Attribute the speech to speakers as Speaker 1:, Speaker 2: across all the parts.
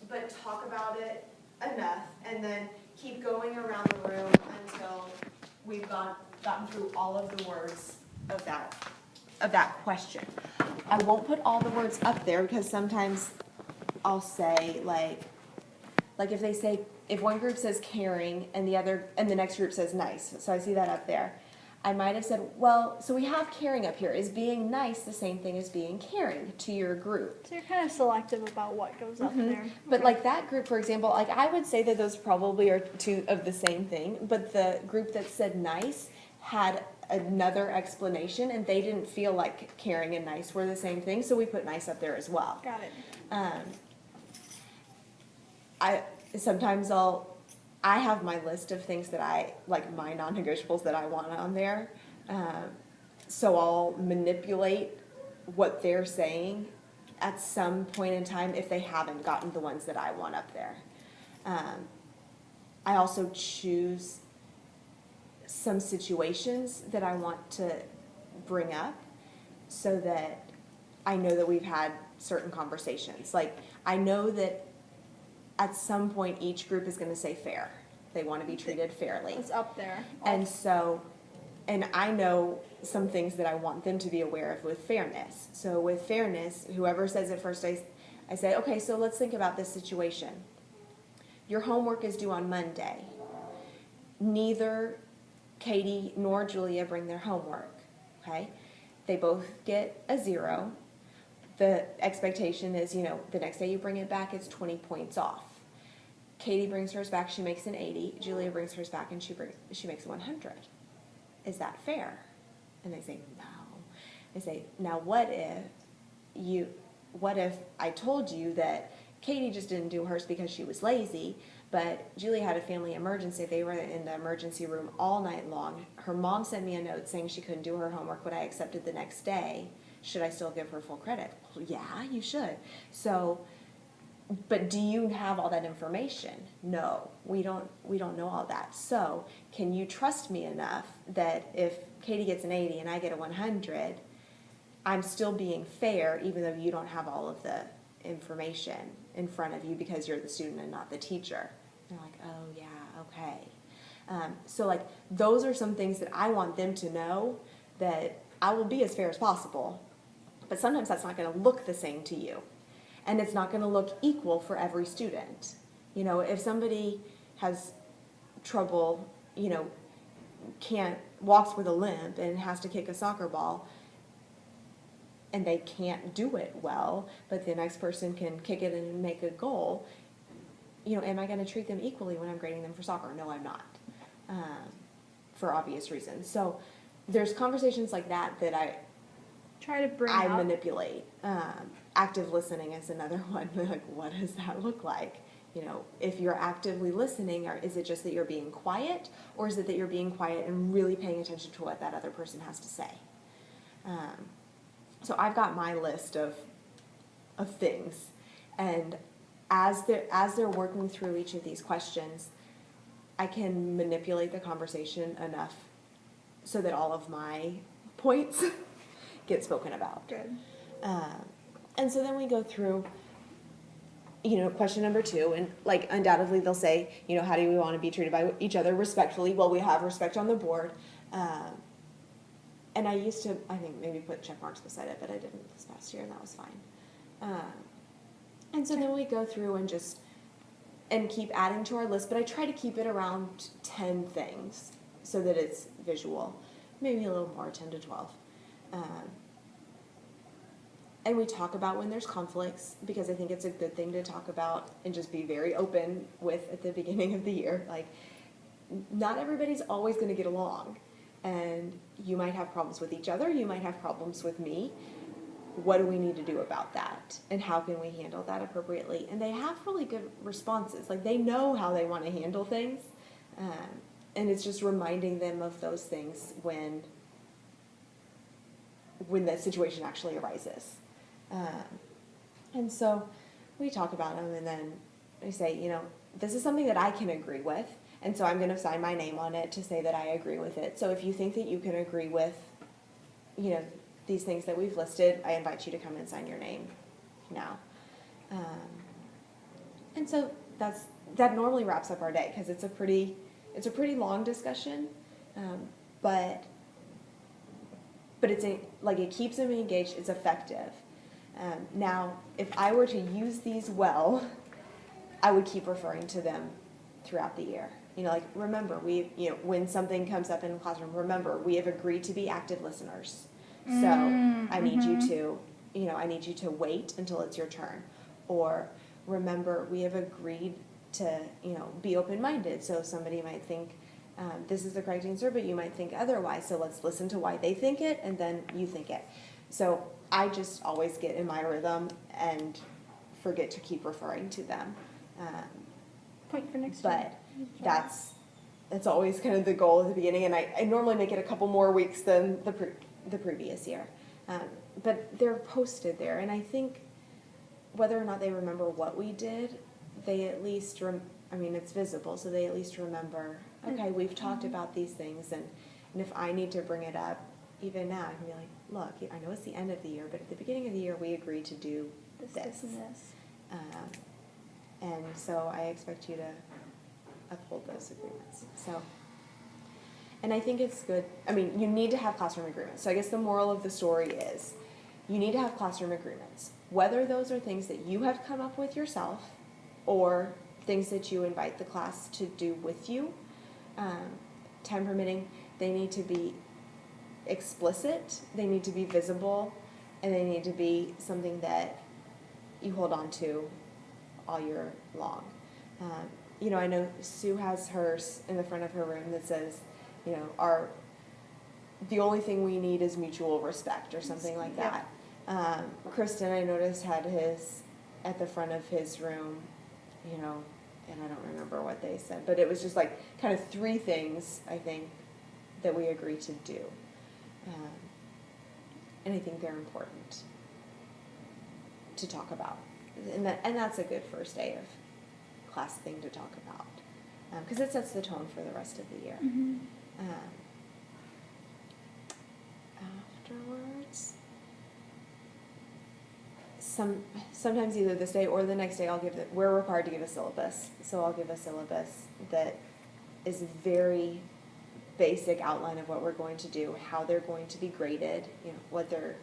Speaker 1: but talk about it enough, and then keep going around the room until we've gotten through all of the words of that question. I won't put all the words up there because sometimes I'll say like if one group says caring and the next group says nice, so I see that up there. I might have said, well, so we have caring up here. Is being nice the same thing as being caring to your group?
Speaker 2: So you're kind of selective about what goes up there.
Speaker 1: But like that group, for example, like I would say that those probably are two of the same thing, but the group that said nice had another explanation and they didn't feel like caring and nice were the same thing, so we put nice up there as well.
Speaker 2: Got it.
Speaker 1: I have my list of things that like my non-negotiables that I want on there. So I'll manipulate what they're saying at some point in time if they haven't gotten the ones that I want up there. I also choose some situations that I want to bring up so that I know that we've had certain conversations. Like I know that at some point each group is going to say fair. They want to be treated fairly.
Speaker 2: It's up there.
Speaker 1: And so, and I know some things that I want them to be aware of with fairness. So with fairness, whoever says it first, I say, okay, so let's think about this situation. Your homework is due on Monday. Neither Katie nor Julia bring their homework, okay? They both get a 0. The expectation is, the next day you bring it back, it's 20 points off. Katie brings hers back, she makes an 80. Julia brings hers back and she makes a 100. Is that fair? And they say, no. I say, now what if I told you that Katie just didn't do hers because she was lazy, but Julia had a family emergency. They were in the emergency room all night long. Her mom sent me a note saying she couldn't do her homework, but I accepted the next day. Should I still give her full credit? Well, yeah, you should. So, but do you have all that information? No, we don't know all that. So, can you trust me enough that if Katie gets an 80 and I get a 100, I'm still being fair even though you don't have all of the information in front of you because you're the student and not the teacher? And they're like, oh yeah, okay. So like those are some things that I want them to know, that I will be as fair as possible. But sometimes that's not going to look the same to you. And it's not going to look equal for every student. If somebody has trouble, walks with a limp and has to kick a soccer ball, and they can't do it well, but the next person can kick it and make a goal, am I going to treat them equally when I'm grading them for soccer? No, I'm not, for obvious reasons. So there's conversations like that I
Speaker 2: try to bring
Speaker 1: I
Speaker 2: up.
Speaker 1: manipulate. Active listening is another one. Like, what does that look like? If you're actively listening, or is it just that you're being quiet, or is it that you're being quiet and really paying attention to what that other person has to say? So I've got my list of things, and as they're working through each of these questions, I can manipulate the conversation enough so that all of my points get spoken about.
Speaker 2: Good.
Speaker 1: And so then we go through, question number 2, and like undoubtedly they'll say, how do we want to be treated by each other respectfully? Well, we have respect on the board. And I used to, I think, maybe put check marks beside it, but I didn't this past year, and that was fine. And so then we go through and keep adding to our list, but I try to keep it around 10 things so that it's visual. Maybe a little more, 10 to 12. And we talk about when there's conflicts, because I think it's a good thing to talk about and just be very open with at the beginning of the year. Like, not everybody's always going to get along. And you might have problems with each other. You might have problems with me. What do we need to do about that? And how can we handle that appropriately? And they have really good responses. Like, they know how they want to handle things. And it's just reminding them of those things when the situation actually arises. And so we talk about them, and then I say, this is something that I can agree with. And so I'm going to sign my name on it to say that I agree with it. So if you think that you can agree with, these things that we've listed, I invite you to come and sign your name now. And so that normally wraps up our day, because it's a pretty long discussion, but it keeps them engaged. It's effective. Now, if I were to use these well, I would keep referring to them throughout the year. Remember, when something comes up in the classroom, remember, we have agreed to be active listeners. So I need you to wait until it's your turn. Or remember, we have agreed to, be open-minded. So somebody might think this is the correct answer, but you might think otherwise. So let's listen to why they think it, and then you think it. So I just always get in my rhythm and forget to keep referring to them.
Speaker 2: Point for next
Speaker 1: But
Speaker 2: year.
Speaker 1: that's always kind of the goal at the beginning, and I normally make it a couple more weeks than the previous year. But they're posted there, and I think whether or not they remember what we did, they at least it's visible, so they at least remember, okay, we've talked about these things, and if I need to bring it up, even now, I can be like, look, I know it's the end of the year, but at the beginning of the year, we agreed to do this.
Speaker 2: and this.
Speaker 1: And so I expect you to uphold those agreements. So, and I think it's good. You need to have classroom agreements. So I guess the moral of the story is you need to have classroom agreements, whether those are things that you have come up with yourself or things that you invite the class to do with you. Time permitting, they need to be explicit, they need to be visible, and they need to be something that you hold on to all year long. I know Sue has hers in the front of her room that says, the only thing we need is mutual respect, or something like that. Kristen, I noticed, had his at the front of his room, and I don't remember what they said, but it was just like kind of 3 things, I think, that we agreed to do. And I think they're important to talk about. And that's a good first day of class thing to talk about, because it sets the tone for the rest of the year. Afterwards, sometimes either this day or the next day, we're required to give a syllabus. So I'll give a syllabus that is a very basic outline of what we're going to do, how they're going to be graded, what their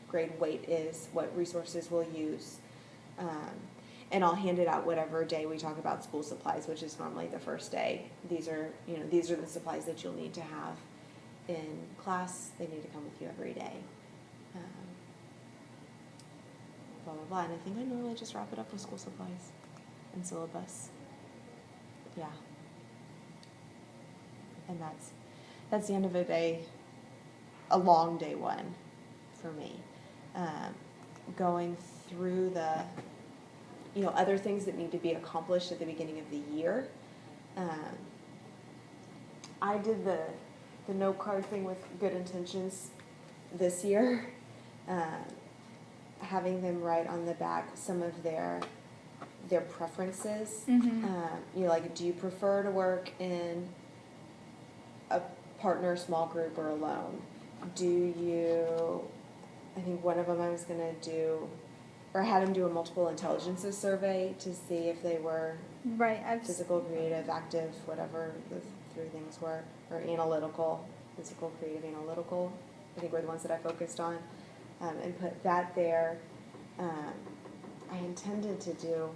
Speaker 1: grade weight is, what resources we'll use. And I'll hand it out whatever day we talk about school supplies, which is normally the first day. These are the supplies that you'll need to have in class. They need to come with you every day. Blah, blah, blah. And I think I normally just wrap it up with school supplies and syllabus. Yeah. And that's the end of a day, a long day one for me. Going through the other things that need to be accomplished at the beginning of the year. I did the note card thing with good intentions this year, having them write on the back some of their preferences. Do you prefer to work in a partner small group or alone? I think one of them I was going to do, or I had them do a multiple intelligences survey to see if they were physical, creative, active, whatever the 3 things were, or analytical, physical, creative, analytical, I think were the ones that I focused on, and put that there. I intended to do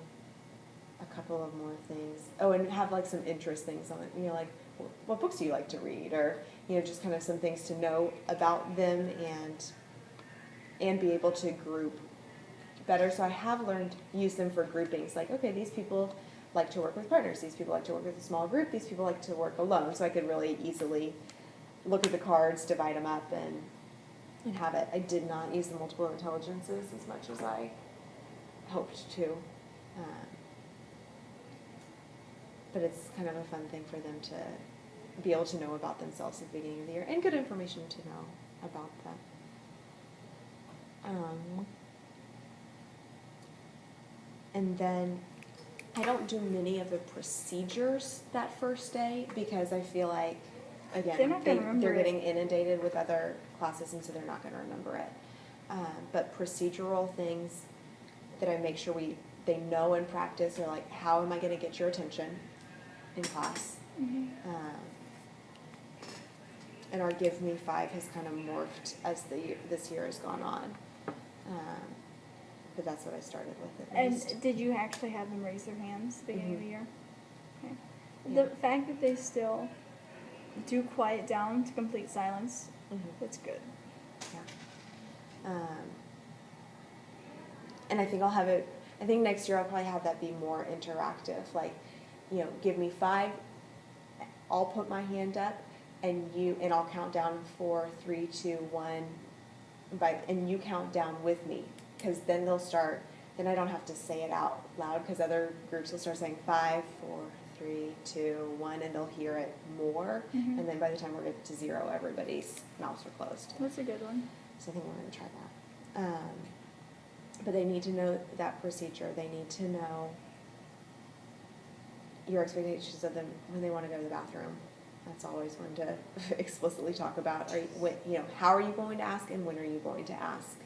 Speaker 1: a couple of more things. Oh, and have some interest things on it, what books do you like to read, or just kind of some things to know about them and be able to group better. So I have learned use them for groupings, okay, these people like to work with partners, these people like to work with a small group, these people like to work alone. So I could really easily look at the cards, divide them up, and have it. I did not use the multiple intelligences as much as I hoped to. But it's kind of a fun thing for them to be able to know about themselves at the beginning of the year, and good information to know about them. And then I don't do many of the procedures that first day, because I feel like, again, they're getting inundated with other classes, and so they're not going to remember it. But procedural things that I make sure they know in practice, they're like, how am I gonna get your attention in class?
Speaker 2: Mhm.
Speaker 1: And our Give Me Five has kind of morphed as this year has gone on. But that's what I started with at least.
Speaker 2: And did you actually have them raise their hands at the beginning of the
Speaker 1: Mhm.
Speaker 2: year? Okay.
Speaker 1: Yeah.
Speaker 2: The fact that they still do quiet down to complete silence,
Speaker 1: Mhm.
Speaker 2: that's good.
Speaker 1: Yeah. And I think I think next year I'll probably have that be more interactive. Like, give me 5, I'll put my hand up, and I'll count down 4, 3, 2, 1, and you count down with me. Because then then I don't have to say it out loud, because other groups will start saying 5, 4, 3, 2, 1, and they'll hear it more.
Speaker 2: Mhm.
Speaker 1: And then by the time we're get to 0, everybody's mouths are closed.
Speaker 2: That's a good one.
Speaker 1: So I think we're going to try that. But they need to know that procedure. They need to know your expectations of them when they want to go to the bathroom. That's always one to explicitly talk about. How are you going to ask, and when are you going to ask?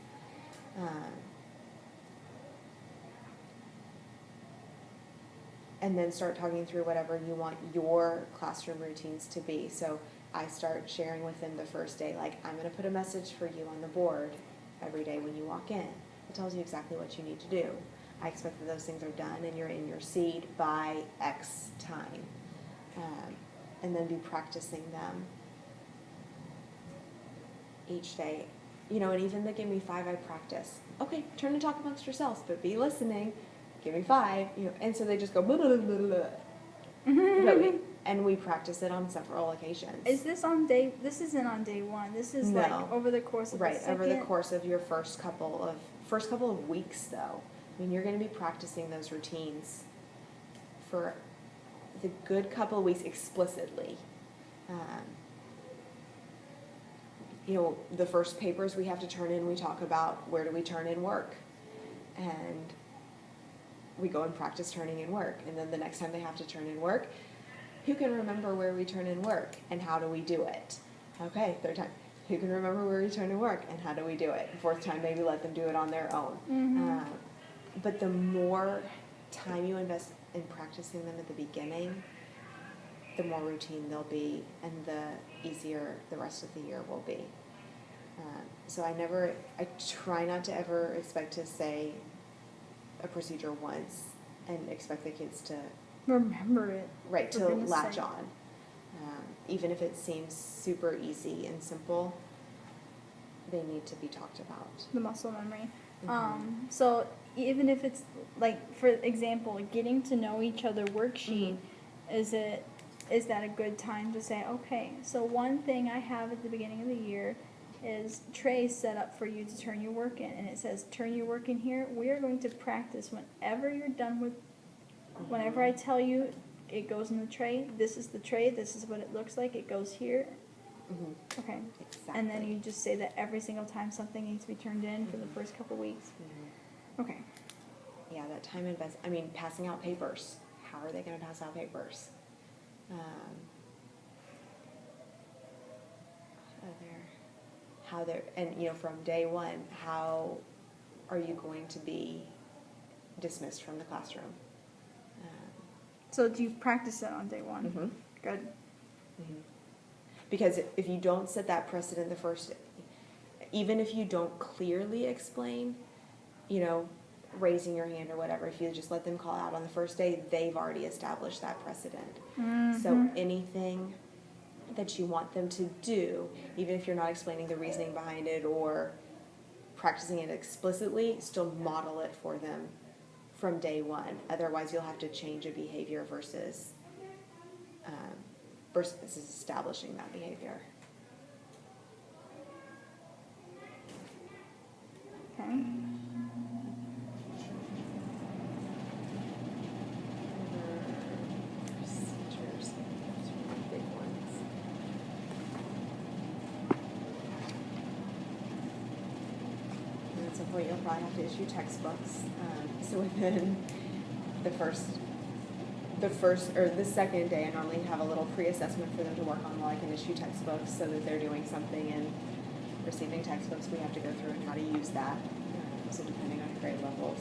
Speaker 1: And then start talking through whatever you want your classroom routines to be. So I start sharing with them the first day, like, I'm going to put a message for you on the board every day when you walk in. It tells you exactly what you need to do. I expect that those things are done and you're in your seat by X time. And then be practicing them each day. And even the Give Me Five, I practice. Okay, turn and talk amongst yourselves, but be listening. Give me 5. And so they just go blah, blah, blah, blah, blah. And we practice it on several occasions.
Speaker 2: This isn't on day 1. This is
Speaker 1: No.
Speaker 2: like over the course of the second.
Speaker 1: Over the course of your first couple of weeks, though. I mean, you're going to be practicing those routines for the good couple of weeks explicitly. The first papers we have to turn in, we talk about where do we turn in work, and we go and practice turning in work. And then the next time they have to turn in work, who can remember where we turn in work and how do we do it? Okay, third time. Who can remember where we turn in work and how do we do it? Fourth time, maybe let them do it on their own.
Speaker 2: Mhm.
Speaker 1: But the more time you invest in practicing them at the beginning, the more routine they'll be and the easier the rest of the year will be. So I try not to ever expect to say a procedure once and expect the kids to
Speaker 2: Remember it.
Speaker 1: to
Speaker 2: For goodness
Speaker 1: latch
Speaker 2: sake.
Speaker 1: on. Even if it seems super easy and simple, they need to be talked about.
Speaker 2: The muscle memory.
Speaker 1: Mhm.
Speaker 2: So even if it's like, for example, getting to know each other worksheet, is that a good time to say, okay, so one thing I have at the beginning of the year is trays set up for you to turn your work in, and it says turn your work in here. We are going to practice whenever you're done with, whenever I tell you it goes in the tray, this is the tray, this is what it looks like, it goes here.
Speaker 1: Mhm.
Speaker 2: Okay.
Speaker 1: Exactly.
Speaker 2: And then you just say that every single time something needs to be turned in for the
Speaker 1: Mhm.
Speaker 2: first couple weeks.
Speaker 1: Mhm.
Speaker 2: Okay.
Speaker 1: Yeah, that time passing out papers. How are they going to pass out papers? From day 1, how are you going to be dismissed from the classroom?
Speaker 2: So do you practice it on day 1?
Speaker 1: Mhm.
Speaker 2: Good.
Speaker 1: Mm-hmm. Because if you don't set that precedent the first, even if you don't clearly explain, raising your hand or whatever, if you just let them call out on the first day, they've already established that precedent. So anything that you want them to do, even if you're not explaining the reasoning behind it or practicing it explicitly, still model it for them from day 1. Otherwise, you'll have to change a behavior versus establishing that behavior.
Speaker 2: Okay.
Speaker 1: Procedures, big ones. And at some point, you'll probably have to issue textbooks. So within the second day, I normally have a little pre-assessment for them to work on while I can issue textbooks, so that they're doing something and receiving textbooks. We have to go through and how to use that. So depending on grade levels.